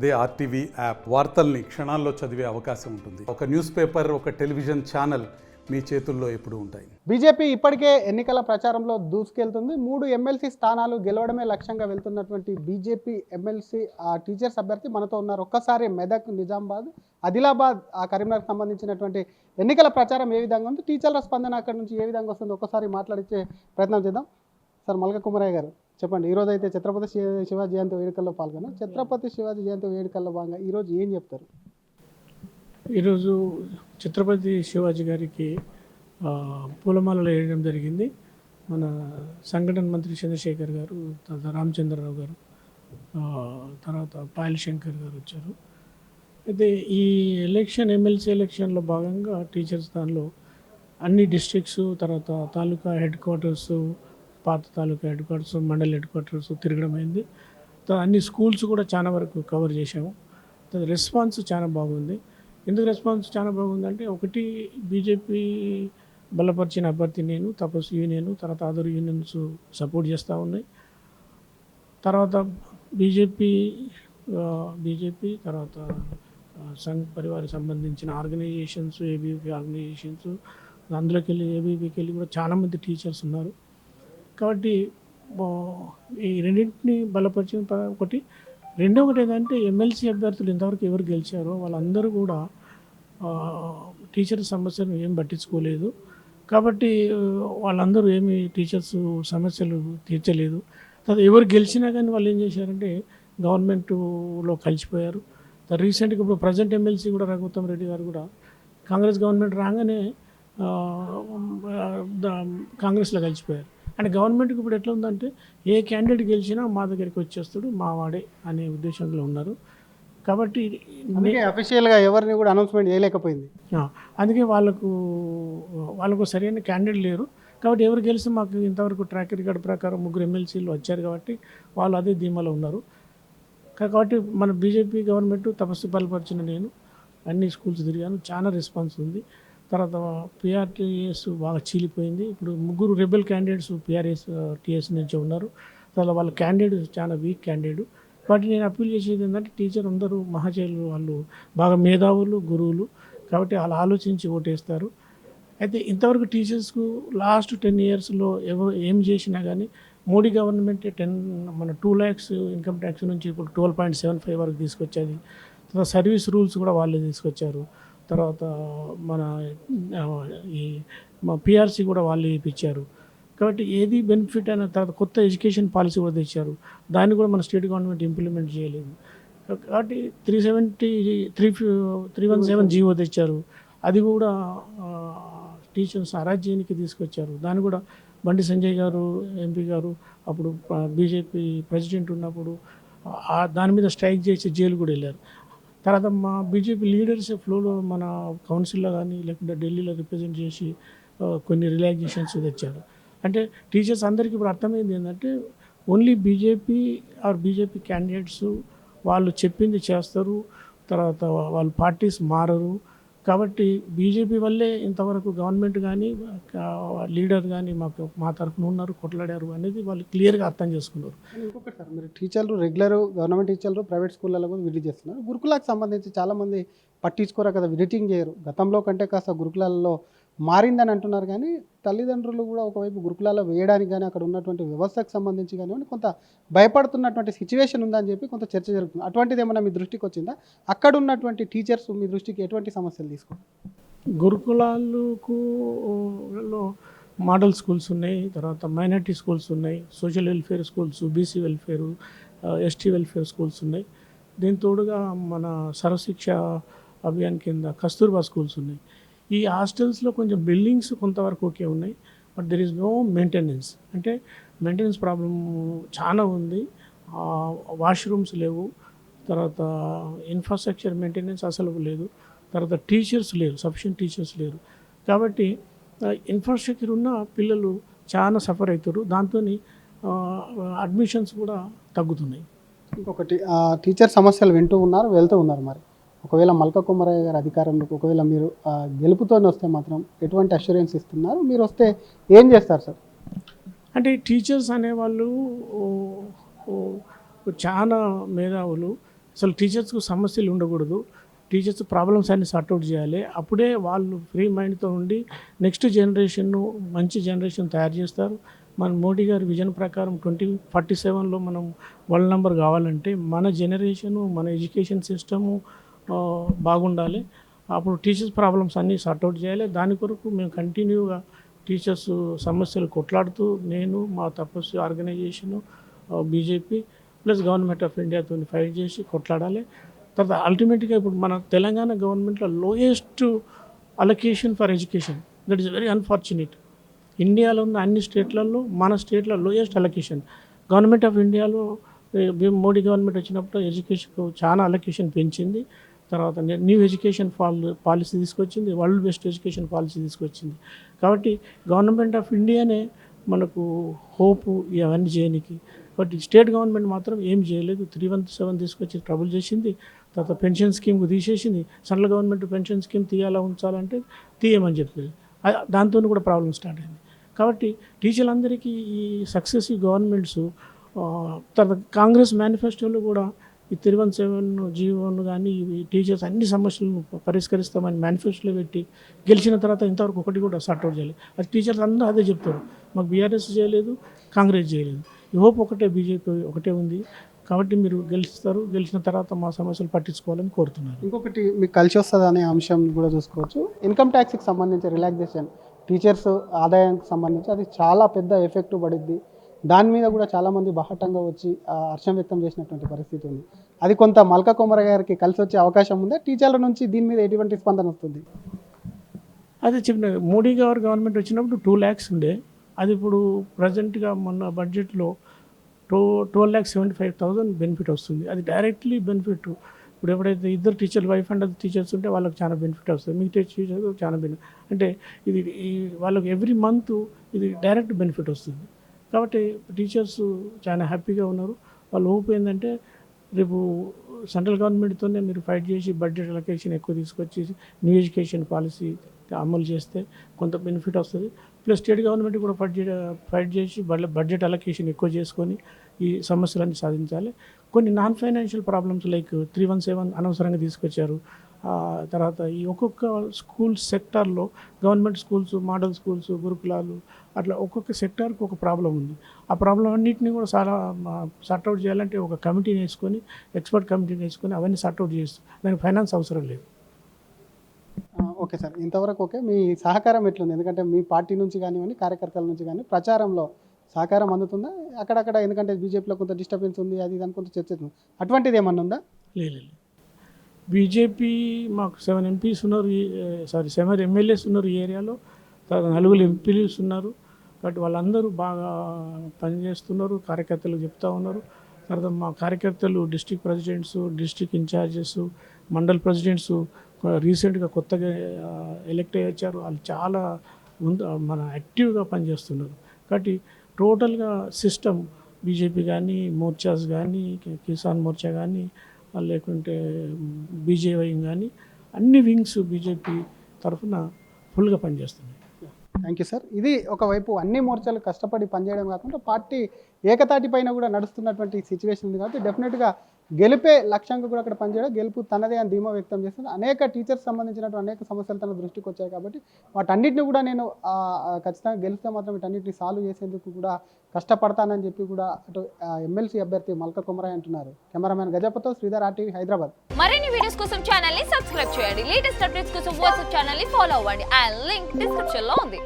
అదే RTV app వార్తల్ని క్షణాల్లో చదివే అవకాశం ఉంటుంది. ఒక న్యూస్ పేపర్, ఒక టెలివిజన్ ఛానల్ మీ చేతుల్లో ఎప్పుడూ ఉంటాయి. బీజేపీ ఇప్పటికే ఎన్నికల ప్రచారంలో దూసుకెళ్తుంది. 3 ఎమ్మెల్సీ స్థానాలు గెలవడమే లక్ష్యంగా వెళ్తున్నటువంటి బీజేపీ ఎమ్మెల్సీ టీచర్స్ అభ్యర్థి మనతో ఉన్నారు. ఒక్కసారి మెదక్, నిజామాబాద్, ఆదిలాబాద్, కరీంనగర్కి సంబంధించినటువంటి ఎన్నికల ప్రచారం ఏ విధంగా ఉంది, టీచర్ల స్పందన అక్కడి నుంచి ఏ విధంగా వస్తుంది, ఒక్కసారి మాట్లాడించే ప్రయత్నం చేద్దాం. సార్ మల్క కుమరయ్య గారు చెప్పండి, ఈరోజు అయితే ఛత్రపతి శివాజీ జయంతి వేడుకల్లో పాల్గొన్నాం. ఛత్రపతి శివాజీ జయంతి వేడుకల్లో భాగంగా ఈరోజు ఏం చెప్తారు? ఈరోజు ఛత్రపతి శివాజీ గారికి పూలమాలలు వేయడం జరిగింది. మన సంఘటన మంత్రి చంద్రశేఖర్ గారు, తర్వాత రామచంద్రరావు గారు, తర్వాత పాయల్ శంకర్ గారు వచ్చారు. అయితే ఈ ఎమ్మెల్సీ ఎలక్షన్లో భాగంగా టీచర్స్ దానిలో అన్ని డిస్ట్రిక్ట్స్, తర్వాత తాలూకా హెడ్ క్వార్టర్స్, పాత taluka headquarters, mandal headquarters తిరగడం అయింది. అన్ని స్కూల్స్ కూడా చాలా వరకు కవర్ చేసాము. రెస్పాన్స్ చాలా బాగుంది. ఎందుకు రెస్పాన్స్ చాలా బాగుందంటే, ఒకటి బీజేపీ బలపరిచిన అభ్యర్థి నేను, తపస్సు యూనియన్, తర్వాత అదర్ యూనియన్స్ సపోర్ట్ చేస్తూ ఉన్నాయి. తర్వాత బీజేపీ తర్వాత సంఘ్ పరివారికి సంబంధించిన ఆర్గనైజేషన్స్, ఏబీవీ ఆర్గనైజేషన్స్, అందులోకి వెళ్ళి ఏబీవీకి వెళ్ళి కూడా చాలామంది టీచర్స్ ఉన్నారు. కాబట్టి ఈ రెండింటిని బలపరిచిన ఒకటి. రెండవది ఏంటంటే, ఎమ్మెల్సీ అభ్యర్థులు ఇంతవరకు ఎవరు గెలిచారో వాళ్ళందరూ కూడా టీచర్ సమస్యను ఏం పట్టించుకోలేదు. కాబట్టి వాళ్ళందరూ ఏమి టీచర్స్ సమస్యలు తీర్చలేదు. తర్వాత ఎవరు గెలిచినా కానీ వాళ్ళు ఏం చేశారంటే గవర్నమెంట్లో కలిసిపోయారు. రీసెంట్గా ఇప్పుడు ప్రజెంట్ ఎమ్మెల్సీ కూడా రఘుత్తం రెడ్డి గారు కూడా కాంగ్రెస్ గవర్నమెంట్ రాగానే కాంగ్రెస్లో కలిసిపోయారు. అంటే గవర్నమెంట్కి ఇప్పుడు ఎట్లా ఉందంటే, ఏ క్యాండిడేట్ గెలిచినా మా దగ్గరికి వచ్చేస్తాడు, మా వాడే అనే ఉద్దేశంలో ఉన్నారు. కాబట్టి అఫీషియల్గా ఎవరిని కూడా అనౌన్స్మెంట్ చేయలేకపోయింది. అందుకే వాళ్ళకు సరైన క్యాండిడేట్ లేరు. కాబట్టి ఎవరు గెలిచి మాకు ఇంతవరకు ట్రాక్ రికార్డ్ ప్రకారం 3 ఎమ్మెల్సీలు వచ్చారు కాబట్టి వాళ్ళు అదే ధీమాలో ఉన్నారు. కాబట్టి మన బీజేపీ గవర్నమెంట్ తపస్సు బలపరిచిన నేను అన్ని స్కూల్స్ తిరిగాను, చాలా రెస్పాన్స్ ఉంది. తర్వాత పిఆర్టీఎస్ బాగా చీలిపోయింది. ఇప్పుడు 3 రెబెల్ క్యాండిడేట్స్ టీఎస్ నుంచి ఉన్నారు. తర్వాత వాళ్ళ క్యాండిడేట్ చాలా వీక్ క్యాండిడేట్. బట్ నేను అప్పీల్ చేసేది ఏంటంటే, టీచర్ అందరూ మహాశైలు, వాళ్ళు బాగా మేధావులు, గురువులు, కాబట్టి వాళ్ళు ఆలోచించి ఓటేస్తారు. అయితే ఇంతవరకు టీచర్స్కు లాస్ట్ 10 ఇయర్స్లో ఎవరు ఏం చేసినా కానీ మోడీ గవర్నమెంట్ మన 2 lakhs ఇన్కమ్ ట్యాక్స్ నుంచి ఇప్పుడు 12.75 వరకు తీసుకొచ్చేది. తర్వాత సర్వీస్ రూల్స్ కూడా వాళ్ళే తీసుకొచ్చారు. తర్వాత మా పిఆర్సీ కూడా వాళ్ళు ఇప్పించారు. కాబట్టి ఏది బెనిఫిట్ అయిన తర్వాత కొత్త ఎడ్యుకేషన్ పాలసీ కూడా తెచ్చారు. దాన్ని కూడా మన స్టేట్ గవర్నమెంట్ ఇంప్లిమెంట్ చేయలేదు. కాబట్టి 317 జీవో తెచ్చారు. అది కూడా టీచర్స్ అరాజ్యానికి తీసుకొచ్చారు. దాన్ని కూడా బండి సంజయ్ గారు ఎంపీ గారు అప్పుడు బీజేపీ ప్రెసిడెంట్ ఉన్నప్పుడు దాని మీద స్ట్రైక్ చేసి జైలు కూడా వెళ్ళారు. తర్వాత మా బీజేపీ లీడర్స్ ఫ్లోలో మన కౌన్సిల్లో కానీ లేకుంటే ఢిల్లీలో రిప్రజెంట్ చేసి కొన్ని రిలాక్సేషన్స్ తెచ్చారు. అంటే టీచర్స్ అందరికీ ఇప్పుడు అర్థమైంది ఏంటంటే, ఓన్లీ బీజేపీ క్యాండిడేట్స్ వాళ్ళు చెప్పింది చేస్తారు, తర్వాత వాళ్ళు పార్టీస్ మారరు. కాబట్టి బీజేపీ వల్లే ఇంతవరకు గవర్నమెంట్ కానీ లీడర్ కానీ మా తరఫున ఉన్నారు, కొట్లాడారు అనేది వాళ్ళు క్లియర్గా అర్థం చేసుకున్నారు. ఇంకొకటి సార్, మీరు టీచర్లు రెగ్యులర్ గవర్నమెంట్ టీచర్లు ప్రైవేట్ స్కూళ్ళలో కూడా విజిట్ చేస్తున్నారు. గురుకులాకి సంబంధించి చాలామంది పట్టించుకోరా కదా, విజిటింగ్ చేయరు. గతంలో కంటే కాస్త గురుకులాల్లో మారిందని అంటున్నారు. కానీ తల్లిదండ్రులు కూడా ఒకవైపు గురుకులాల్లో వేయడానికి కానీ అక్కడ ఉన్నటువంటి వ్యవస్థకు సంబంధించి కానివ్వండి కొంత భయపడుతున్నటువంటి సిచ్యువేషన్ ఉందని చెప్పి కొంత చర్చ జరుగుతుంది. అటువంటిది ఏమైనా మీ దృష్టికి వచ్చిందా? అక్కడ ఉన్నటువంటి టీచర్స్ మీ దృష్టికి ఎటువంటి సమస్యలు తీసుకుంటారు? గురుకులాలకు మోడల్ స్కూల్స్ ఉన్నాయి, తర్వాత మైనారిటీ స్కూల్స్ ఉన్నాయి, social welfare schools, BC welfare, ST welfare schools ఉన్నాయి. దీని తోడుగా మన సర్వశిక్ష అభియాన్ కింద కస్తూర్బా స్కూల్స్ ఉన్నాయి. ఈ హాస్టల్స్లో కొంచెం బిల్డింగ్స్ కొంతవరకు ఓకే ఉన్నాయి, but there is no maintenance. అంటే మెయింటెనెన్స్ ప్రాబ్లం చాలా ఉంది. వాష్రూమ్స్ లేవు, తర్వాత ఇన్ఫ్రాస్ట్రక్చర్ మెయింటెనెన్స్ అసలు లేదు, తర్వాత టీచర్స్ లేరు, సఫిషియెంట్ టీచర్స్ లేరు. కాబట్టి ఇన్ఫ్రాస్ట్రక్చర్ ఉన్న పిల్లలు చాలా సఫర్ అవుతారు. దాంతో అడ్మిషన్స్ కూడా తగ్గుతున్నాయి. ఇంకొకటి, టీచర్ సమస్యలు వింటూ ఉన్నారు, వెళ్తూ ఉన్నారు. మరి ఒకవేళ మల్క కుమరయ్య గారు అధికారంలోకి ఒకవేళ మీరు గెలుపుతోనే వస్తే మాత్రం ఎటువంటి అష్యూరెన్స్ ఇస్తున్నారు? మీరు వస్తే ఏం చేస్తారు సార్? అంటే టీచర్స్ అనేవాళ్ళు చాలా మేధావులు, అసలు టీచర్స్కు సమస్యలు ఉండకూడదు, టీచర్స్ ప్రాబ్లమ్స్ అన్ని సార్ట్అవుట్ చేయాలి. అప్పుడే వాళ్ళు ఫ్రీ మైండ్తో ఉండి నెక్స్ట్ జనరేషన్ను మంచి జనరేషన్ తయారు చేస్తారు. మన మోడీ గారి విజన్ ప్రకారం 2047లో మనం వరల్డ్ నెంబర్ కావాలంటే మన జనరేషను, మన ఎడ్యుకేషన్ సిస్టము బాగుండాలి. అప్పుడు టీచర్స్ ప్రాబ్లమ్స్ అన్నీ సార్ట్అవుట్ చేయాలి. దాని కొరకు మేము కంటిన్యూగా టీచర్స్ సమస్యలు కొట్లాడుతూ నేను, మా తపస్సు organisation, BJP plus government of ఇండియాతో ఫైట్ చేసి కొట్లాడాలి. తర్వాత అల్టిమేట్గా ఇప్పుడు మన తెలంగాణ గవర్నమెంట్లో lowest allocation for education, that is very unfortunate. ఇండియాలో ఉన్న అన్ని స్టేట్లలో మన స్టేట్లో లోయెస్ట్ అలొకేషన్. గవర్నమెంట్ ఆఫ్ ఇండియాలో మోడీ గవర్నమెంట్ వచ్చినప్పుడు ఎడ్యుకేషన్కు చాలా అలొకేషన్ పెంచింది. తర్వాత న్యూ ఎడ్యుకేషన్ పాలసీ తీసుకొచ్చింది, వరల్డ్ బెస్ట్ ఎడ్యుకేషన్ పాలసీ తీసుకొచ్చింది. కాబట్టి గవర్నమెంట్ ఆఫ్ ఇండియానే మనకు హోపు ఇవన్నీ చేయడానికి. బట్ స్టేట్ గవర్నమెంట్ మాత్రం ఏం చేయలేదు. 317 తీసుకొచ్చి ట్రబుల్ చేసింది. తర్వాత పెన్షన్ స్కీమ్కు తీసేసింది. సెంట్రల్ గవర్నమెంట్ పెన్షన్ స్కీమ్ తీయాలా ఉంచాలంటే తీయమని చెప్పింది. దాంతో కూడా ప్రాబ్లం స్టార్ట్ అయింది. కాబట్టి టీచర్లందరికీ ఈ సక్సెసివ్ గవర్నమెంట్స్ తర్వాత కాంగ్రెస్ మేనిఫెస్టోలో కూడా ఈ 317 జీవోను కానీ ఈ టీచర్స్ అన్ని సమస్యలను పరిష్కరిస్తామని మేనిఫెస్టోలో పెట్టి గెలిచిన తర్వాత ఇంతవరకు ఒకటి కూడా సార్ట్అవుట్ చేయలేదు. అది టీచర్స్ అందరూ అదే చెప్తారు, మాకు బీఆర్ఎస్ చేయలేదు, కాంగ్రెస్ చేయలేదు, ఈ హోప్ ఒకటే, బీజేపీ ఒకటే ఉంది. కాబట్టి మీరు గెలుస్తారు, గెలిచిన తర్వాత మా సమస్యలు పట్టించుకోవాలని కోరుతున్నారు. ఇంకొకటి మీకు కలిసి వస్తుంది అనే అంశం కూడా చూసుకోవచ్చు. ఇన్కమ్ ట్యాక్స్కి సంబంధించి రిలాక్సేషన్ టీచర్స్ ఆదాయానికి సంబంధించి అది చాలా పెద్ద ఎఫెక్ట్ పడుద్ది. దాని మీద కూడా చాలామంది బాహటంగా వచ్చి హర్షం వ్యక్తం చేసినటువంటి పరిస్థితి ఉంది. అది కొంత మల్కా కుమార్ గారికి కలిసి వచ్చే అవకాశం ఉందా? టీచర్ల నుంచి దీని మీద ఎటువంటి స్పందన వస్తుంది? అదే చెప్పిన మోడీ గారు గవర్నమెంట్ వచ్చినప్పుడు 2 lakhs ఉండే, అది ఇప్పుడు ప్రజెంట్గా మొన్న బడ్జెట్లో 12,75,000 బెనిఫిట్ వస్తుంది. అది డైరెక్ట్లీ బెనిఫిట్. ఇప్పుడు ఎప్పుడైతే ఇద్దరు టీచర్లు, వైఫ్ అండ్ అదర్ టీచర్స్ ఉంటే వాళ్ళకి చాలా బెనిఫిట్ వస్తుంది, మిగతా టీచర్స్ చాలా బెనిఫిట్. అంటే ఇది వాళ్ళకి ఎవ్రీ మంత్ ఇది డైరెక్ట్ బెనిఫిట్ వస్తుంది. కాబట్టి టీచర్స్ చాలా హ్యాపీగా ఉన్నారు. వాళ్ళు హోప్ ఏంటంటే రేపు సెంట్రల్ గవర్నమెంట్తోనే మీరు ఫైట్ చేసి బడ్జెట్ అలొకేషన్ ఎక్కువ తీసుకొచ్చి న్యూ ఎడ్యుకేషన్ పాలసీ అమలు చేస్తే కొంత బెనిఫిట్ వస్తుంది. ప్లస్ స్టేట్ గవర్నమెంట్ కూడా ఫైట్ చేసి బడ్జెట్ అలొకేషన్ ఎక్కువ చేసుకొని ఈ సమస్యలన్నీ సాధించాలి. కొన్ని నాన్ ఫైనాన్షియల్ ప్రాబ్లమ్స్ లైక్ 317 అనవసరంగా తీసుకొచ్చారు. తర్వాత ఈ ఒక్కొక్క స్కూల్ సెక్టార్లో గవర్నమెంట్ స్కూల్స్, మోడల్ స్కూల్స్, గురుకులాలు అట్లా ఒక్కొక్క సెక్టార్కి ఒక ప్రాబ్లం ఉంది. ఆ ప్రాబ్లం అన్నింటినీ కూడా చాలా సార్ట్అవుట్ చేయాలంటే ఒక కమిటీని వేసుకొని, ఎక్స్పర్ట్ కమిటీని వేసుకొని అవన్నీ సార్ట్అవుట్ చేస్తూ దానికి ఫైనాన్స్ అవసరం లేదు. ఓకే సార్, ఇంతవరకు ఓకే. మీ సహకారం ఎట్లుంది? ఎందుకంటే మీ పార్టీ నుంచి కానివ్వండి, కార్యకర్తల నుంచి కానీ ప్రచారంలో సహకారం అందుతుందా? అక్కడక్కడ ఎందుకంటే బీజేపీలో కొంత డిస్టర్బెన్స్ ఉంది, అది దాని కొంత చర్చ ఉంది, అటువంటిది ఏమన్నా ఉందా? లేదు. బీజేపీ మాకు 7 MPs ఉన్నారు, 7 MLAs ఉన్నారు ఈ ఏరియాలో. తర్వాత 4 MPs ఉన్నారు. కాబట్టి వాళ్ళందరూ బాగా పనిచేస్తున్నారు, కార్యకర్తలు చెప్తా ఉన్నారు. తర్వాత మా కార్యకర్తలు district presidents, district incharges, mandal presidents రీసెంట్గా కొత్తగా ఎలక్ట్ అయ్యి వచ్చారు. వాళ్ళు చాలా మన యాక్టివ్గా పనిచేస్తున్నారు. కాబట్టి టోటల్గా సిస్టమ్ బీజేపీ కానీ, మోర్చాస్ కానీ, కిసాన్ మోర్చా కానీ, లేకుంటే బీజేవై కానీ అన్ని వింగ్స్ బీజేపీ తరఫున ఫుల్గా పనిచేస్తున్నాయి. Thank you sir. ఇది ఒకవైపు అన్ని మోర్చాలు కష్టపడి పనిచేయడం కాకుండా పార్టీ ఏకతాటి పైన కూడా నడుస్తున్నటువంటి సిచ్యువేషన్ ఉంది. కాబట్టి డెఫినెట్గా గెలిపే లక్ష్యంగా కూడా అక్కడ పనిచేయడం, గెలుపు తనదే అని ధీమా వ్యక్తం చేస్తుంది. అనేక టీచర్స్ సంబంధించినటువంటి అనేక సమస్యలు తన దృష్టికి వచ్చాయి. కాబట్టి వాటన్నిటిని కూడా నేను ఖచ్చితంగా గెలిస్తే మాత్రం వీటన్నిటిని సాల్వ్ చేసేందుకు కూడా కష్టపడతానని చెప్పి కూడా అటు ఎమ్మెల్సీ అభ్యర్థి మల్కా కుమరాయ్ అంటున్నారు. కెమెరామెన్ గజపతో శ్రీధర్, RTV హైదరాబాద్. మరిన్ని వీడియోస్ కోసం ఛానల్ ని సబ్స్క్రైబ్ చేయండి. లేటెస్ట్ అప్డేట్స్ కోసం వాట్సాప్ ఛానల్ ని ఫాలో అవ్వండి. ఆ లింక్ డిస్క్రిప్షన్ లో ఉంది.